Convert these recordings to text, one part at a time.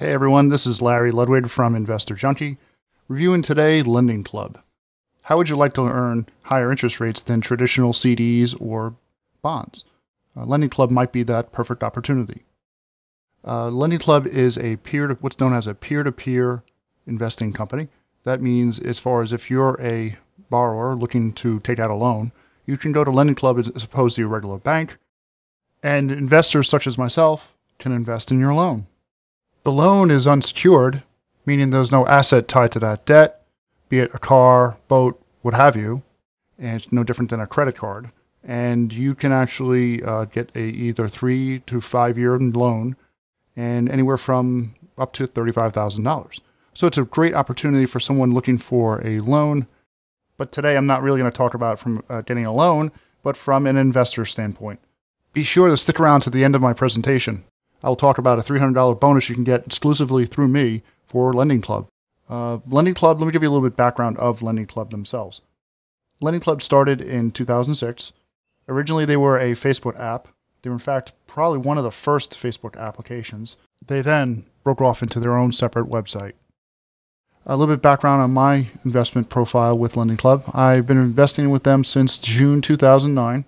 Hey everyone, this is Larry Ludwig from Investor Junkie, reviewing today Lending Club. How would you like to earn higher interest rates than traditional CDs or bonds? Lending Club might be that perfect opportunity. Lending Club is what's known as a peer-to-peer investing company. That means as far as if you're a borrower looking to take out a loan, you can go to Lending Club as opposed to your regular bank, and investors such as myself can invest in your loan. The loan is unsecured, meaning there's no asset tied to that debt, be it a car, boat, what have you, and it's no different than a credit card. And you can actually get a either 3 to 5 year loan and anywhere from up to $35,000. So it's a great opportunity for someone looking for a loan. But today I'm not really going to talk about from getting a loan, but from an investor standpoint. Be sure to stick around to the end of my presentation. I will talk about a $300 bonus you can get exclusively through me for Lending Club. Lending Club, let me give you a little bit of background of Lending Club themselves. Lending Club started in 2006. Originally, they were a Facebook app. They were, in fact, probably one of the first Facebook applications. They then broke off into their own separate website. A little bit of background on my investment profile with Lending Club. I've been investing with them since June 2009.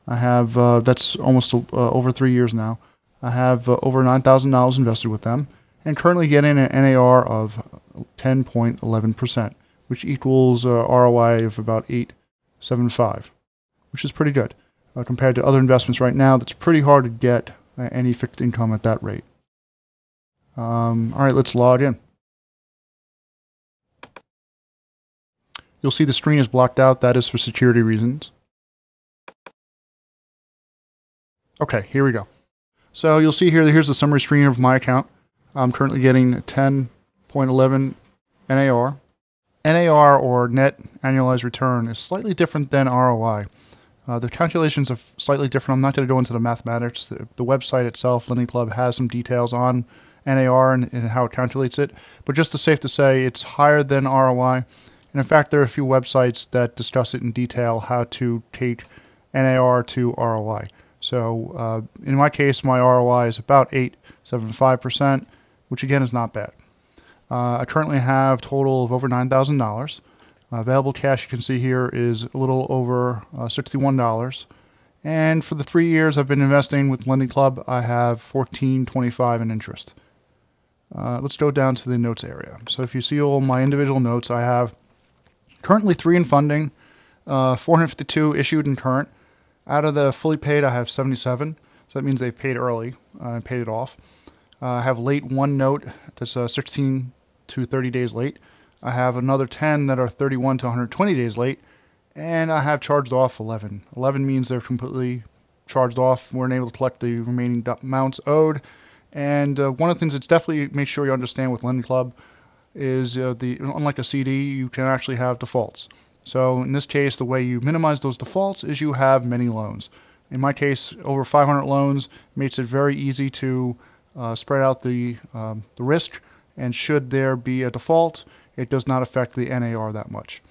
I have, that's almost over 3 years now. I have over $9,000 invested with them and currently getting an NAR of 10.11%, which equals ROI of about 8.75, which is pretty good. Compared to other investments right now, that's pretty hard to get any fixed income at that rate. All right, let's log in. You'll see the screen is blocked out. That is for security reasons. Okay, here we go. So you'll see here's the summary screen of my account. I'm currently getting 10.11 NAR. NAR, or net annualized return, is slightly different than ROI. The calculations are slightly different. I'm not going to go into the mathematics. The website itself, Lending Club, has some details on NAR and how it calculates it. But just safe to say, it's higher than ROI. And in fact, there are a few websites that discuss it in detail, how to take NAR to ROI. So in my case, my ROI is about 8.75%, which again is not bad. I currently have a total of over $9,000. Available cash, you can see here, is a little over $61. And for the 3 years I've been investing with Lending Club, I have $14.25 in interest. Let's go down to the notes area. So if you see all my individual notes, I have currently 3 in funding, 452 issued and current. Out of the fully paid, I have 77. So that means they've paid early and paid it off. I have late 1 note that's 16 to 30 days late. I have another 10 that are 31 to 120 days late. And I have charged off 11. 11 means they're completely charged off. We're unable to collect the remaining amounts owed. And one of the things that's definitely make sure you understand with Lending Club is unlike a CD, you can actually have defaults. So in this case, the way you minimize those defaults is you have many loans. In my case, over 500 loans makes it very easy to spread out the risk. And should there be a default, it does not affect the NAR that much.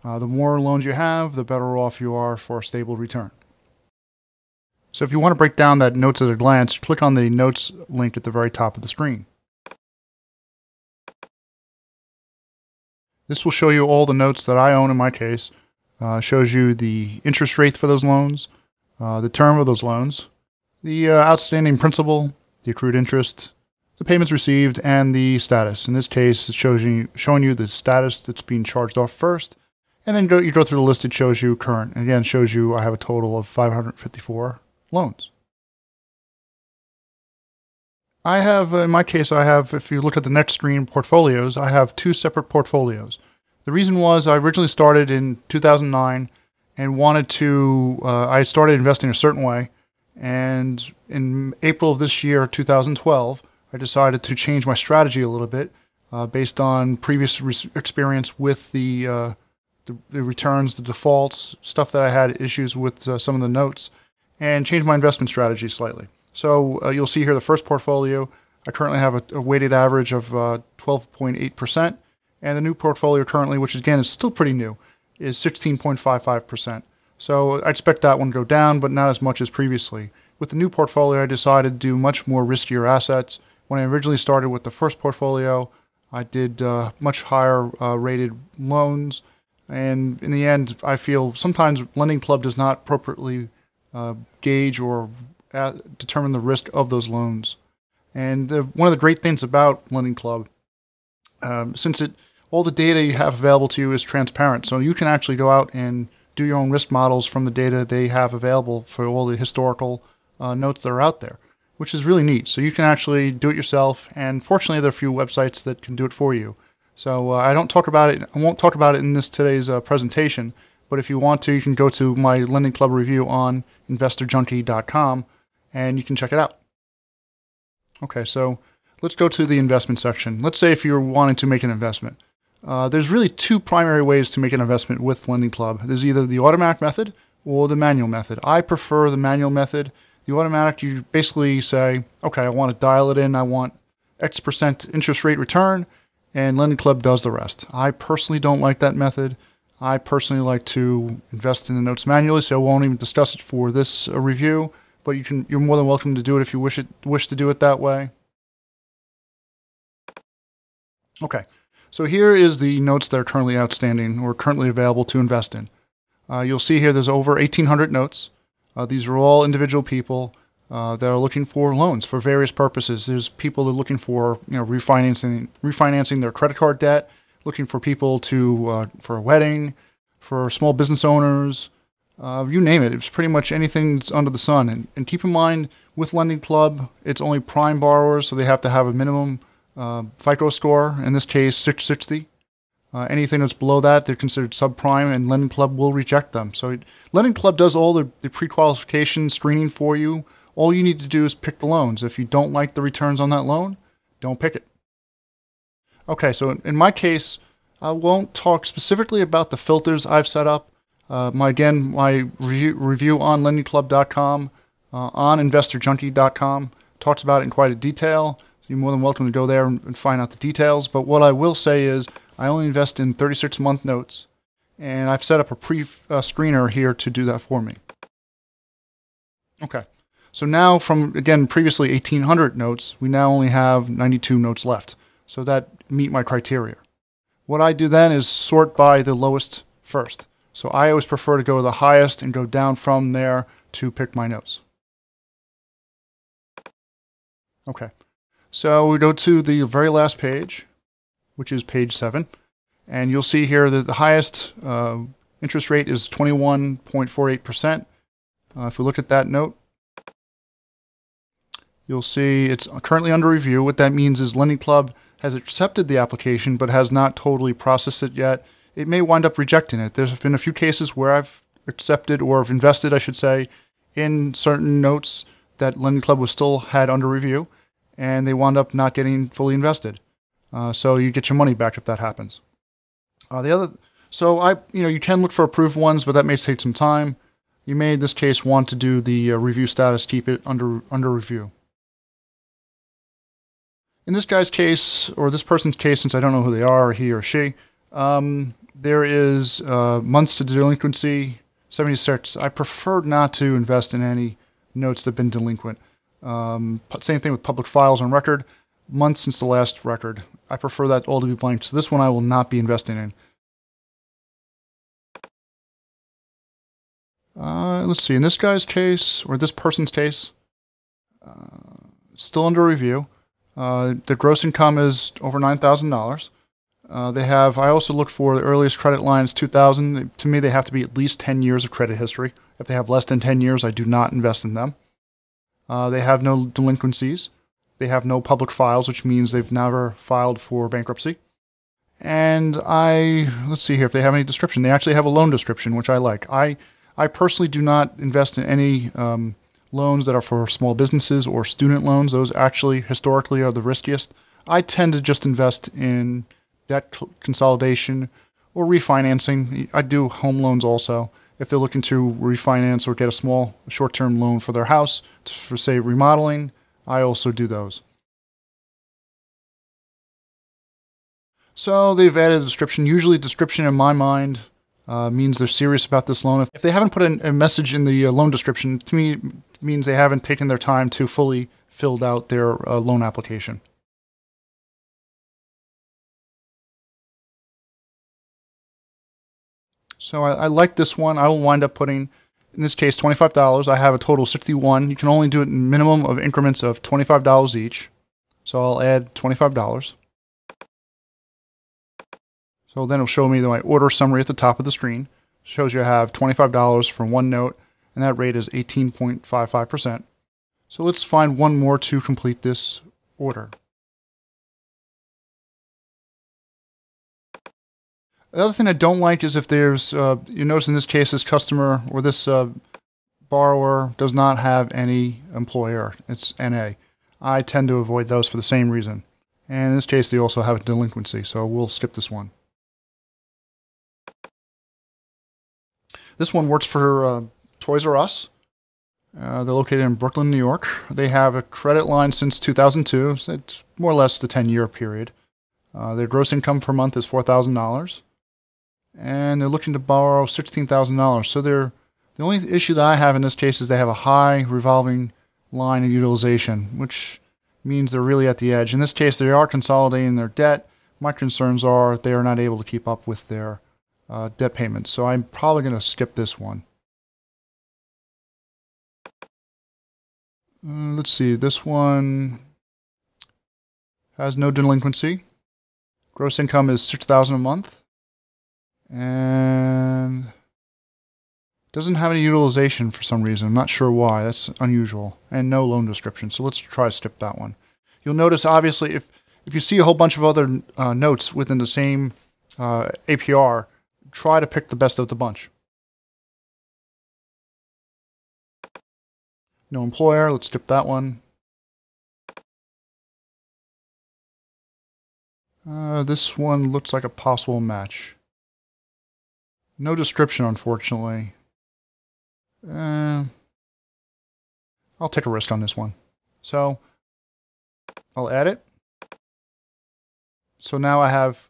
The more loans you have, the better off you are for a stable return. So if you want to break down that notes at a glance, click on the notes link at the very top of the screen. This will show you all the notes that I own in my case. Shows you the interest rate for those loans, the term of those loans, the outstanding principal, the accrued interest, the payments received, and the status. In this case, it showing you the status that's being charged off first, and then you go through the list. It shows you current. And again, it shows you I have a total of 554 loans. I have, in my case, if you look at the next screen, portfolios, I have 2 separate portfolios. The reason was I originally started in 2009 and wanted to, I started investing a certain way. And in April of this year, 2012, I decided to change my strategy a little bit based on previous experience with the returns, the defaults, stuff that I had issues with some of the notes, and change my investment strategy slightly. So you'll see here the first portfolio, I currently have a weighted average of 12.8%, and the new portfolio currently, which again is still pretty new, is 16.55%. So I expect that one to go down, but not as much as previously. With the new portfolio, I decided to do much more riskier assets, When I originally started with the first portfolio, I did much higher rated loans, and in the end, I feel sometimes Lending Club does not appropriately gauge or determine the risk of those loans. And one of the great things about Lending Club, since all the data you have available to you is transparent, so you can actually go out and do your own risk models from the data they have available for all the historical notes that are out there, which is really neat. So you can actually do it yourself, and fortunately there are a few websites that can do it for you. So I won't talk about it in today's presentation, but if you want to, you can go to my Lending Club review on investorjunkie.com and you can check it out. Okay, so let's go to the investment section. Let's say if you're wanting to make an investment. There's really two primary ways to make an investment with Lending Club. There's either the automatic method or the manual method. I prefer the manual method. The automatic, you basically say, okay, I want to dial it in. I want X% interest rate return, and Lending Club does the rest. I personally don't like that method. I personally like to invest in the notes manually, so I won't even discuss it for this review, but you're more than welcome to do it if you wish to do it that way. Okay, so here is the notes that are currently outstanding or currently available to invest in. You'll see here there's over 1,800 notes. These are all individual people that are looking for loans for various purposes. There's people that are looking for refinancing their credit card debt, looking for people for a wedding, for small business owners, you name it. It's pretty much anything that's under the sun. And keep in mind, with Lending Club, it's only prime borrowers, so they have to have a minimum FICO score, in this case 660. Anything that's below that, they're considered subprime, and Lending Club will reject them. So Lending Club does all the pre-qualification screening for you. All you need to do is pick the loans. If you don't like the returns on that loan, don't pick it. Okay, so in my case, I won't talk specifically about the filters I've set up. My review on lendingclub.com, on investorjunkie.com, talks about it in quite a detail. So you're more than welcome to go there and find out the details. But what I will say is I only invest in 36-month notes, and I've set up a pre-screener here to do that for me. Okay, so now from, again, previously 1,800 notes, we now only have 92 notes left. So that meet my criteria. What I do then is sort by the lowest first. So I always prefer to go to the highest and go down from there to pick my notes. Okay, so we go to the very last page, which is page 7. And you'll see here that the highest interest rate is 21.48%. If we look at that note, you'll see it's currently under review. What that means is Lending Club has accepted the application but has not totally processed it yet. It may wind up rejecting it. There's been a few cases where I've accepted, or have invested, I should say, in certain notes that Lending Club was still had under review, and they wound up not getting fully invested. So you get your money back if that happens. You can look for approved ones, but that may take some time. You may, in this case, want to do the review status, keep it under review. In this guy's case, or this person's case, since I don't know who they are, he or she, there is months to delinquency, 76. I prefer not to invest in any notes that have been delinquent. Same thing with public files on record. Months since the last record. I prefer that all to be blank. So this one I will not be investing in. Let's see. In this guy's case, or this person's case, still under review. The gross income is over $9,000. I also look for the earliest credit lines, 2000. To me, they have to be at least 10 years of credit history. If they have less than 10 years, I do not invest in them. They have no delinquencies. They have no public files, which means they've never filed for bankruptcy. And let's see here, if they have any description. They actually have a loan description, which I like. I personally do not invest in any loans that are for small businesses or student loans. Those actually, historically, are the riskiest. I tend to just invest in debt consolidation or refinancing. I do home loans also. If they're looking to refinance or get a small short-term loan for their house, for, say, remodeling, I also do those. So they've added a description. Usually description in my mind means they're serious about this loan. If they haven't put a message in the loan description, to me, it means they haven't taken their time to fully filled out their loan application. So I like this one. I will wind up putting, in this case, $25. I have a total of 61. You can only do it in minimum of increments of $25 each. So I'll add $25. So then it'll show me my order summary at the top of the screen. It shows you I have $25 for one note, and that rate is 18.55%. So let's find one more to complete this order. The other thing I don't like is if there's, you notice in this case, this customer or this borrower does not have any employer. It's NA. I tend to avoid those for the same reason. And in this case, they also have a delinquency, so we'll skip this one. This one works for Toys R Us. They're located in Brooklyn, New York. They have a credit line since 2002. So it's more or less the 10-year period. Their gross income per month is $4,000. And they're looking to borrow $16,000. So the only issue that I have in this case is they have a high revolving line of utilization, which means they're really at the edge. In this case, they are consolidating their debt. My concerns are they are not able to keep up with their debt payments. So I'm probably going to skip this one. Let's see. This one has no delinquency. Gross income is $6,000 a month. And doesn't have any utilization for some reason. I'm not sure why. That's unusual. And no loan description. So let's try to skip that one. You'll notice, obviously, if you see a whole bunch of other notes within the same APR, try to pick the best of the bunch. No employer. Let's skip that one. This one looks like a possible match. No description, unfortunately. I'll take a risk on this one. So I'll add it. So now I have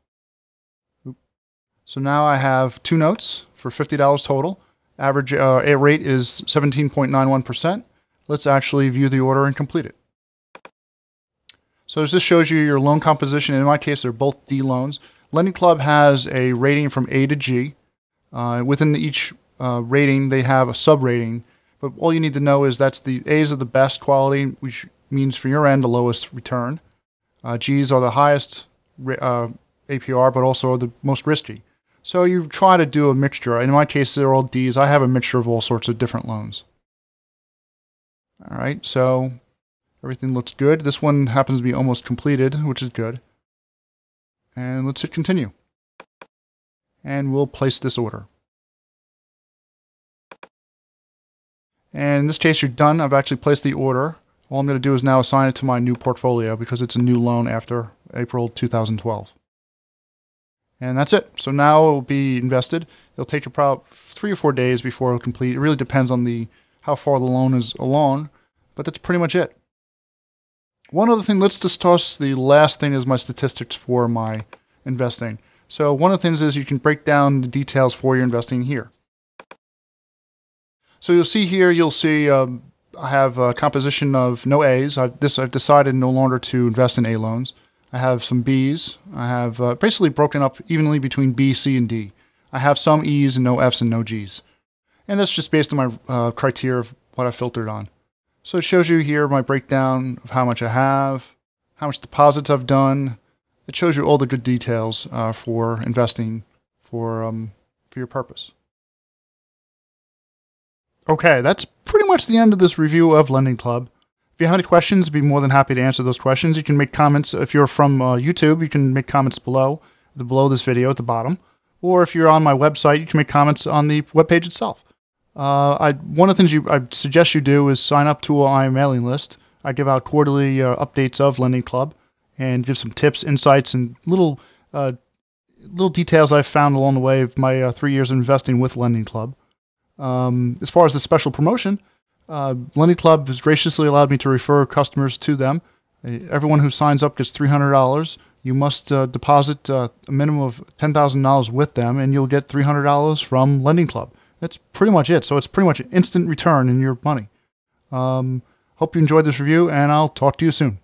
two notes for $50 total. Average rate is 17.91%. Let's actually view the order and complete it. So this shows you your loan composition. In my case, they're both D loans. Lending Club has a rating from A to G. Within each rating, they have a sub-rating. But all you need to know is that's the A's are the best quality, which means for your end, the lowest return. G's are the highest APR, but also the most risky. So you try to do a mixture. In my case, they're all D's. I have a mixture of all sorts of different loans. All right, so everything looks good. This one happens to be almost completed, which is good. And let's hit continue. And we'll place this order. And in this case, you're done. I've actually placed the order. All I'm going to do is now assign it to my new portfolio because it's a new loan after April 2012. And that's it. So now it will be invested. It'll take about 3 or 4 days before it'll complete. It really depends on how far the loan is along, but that's pretty much it. One other thing, let's discuss the last thing is my statistics for my investing. So one of the things is you can break down the details for your investing here. So you'll see here, I have a composition of no A's. I've decided no longer to invest in A loans. I have some B's. I have basically broken up evenly between B, C, and D. I have some E's and no F's and no G's. And that's just based on my criteria of what I filtered on. So it shows you here my breakdown of how much I have, how much deposits I've done. It shows you all the good details for investing for your purpose. Okay, that's pretty much the end of this review of Lending Club. If you have any questions, I'd be more than happy to answer those questions. You can make comments. If you're from YouTube, you can make comments below this video at the bottom. Or if you're on my website, you can make comments on the webpage itself. One of the things I suggest you do is sign up to my mailing list. I give out quarterly updates of Lending Club and give some tips, insights, and little details I've found along the way of my 3 years of investing with Lending Club. As far as the special promotion, Lending Club has graciously allowed me to refer customers to them. Everyone who signs up gets $300. You must deposit a minimum of $10,000 with them, and you'll get $300 from Lending Club. That's pretty much it. So it's pretty much an instant return in your money. I'll Hope you enjoyed this review, and I'll talk to you soon.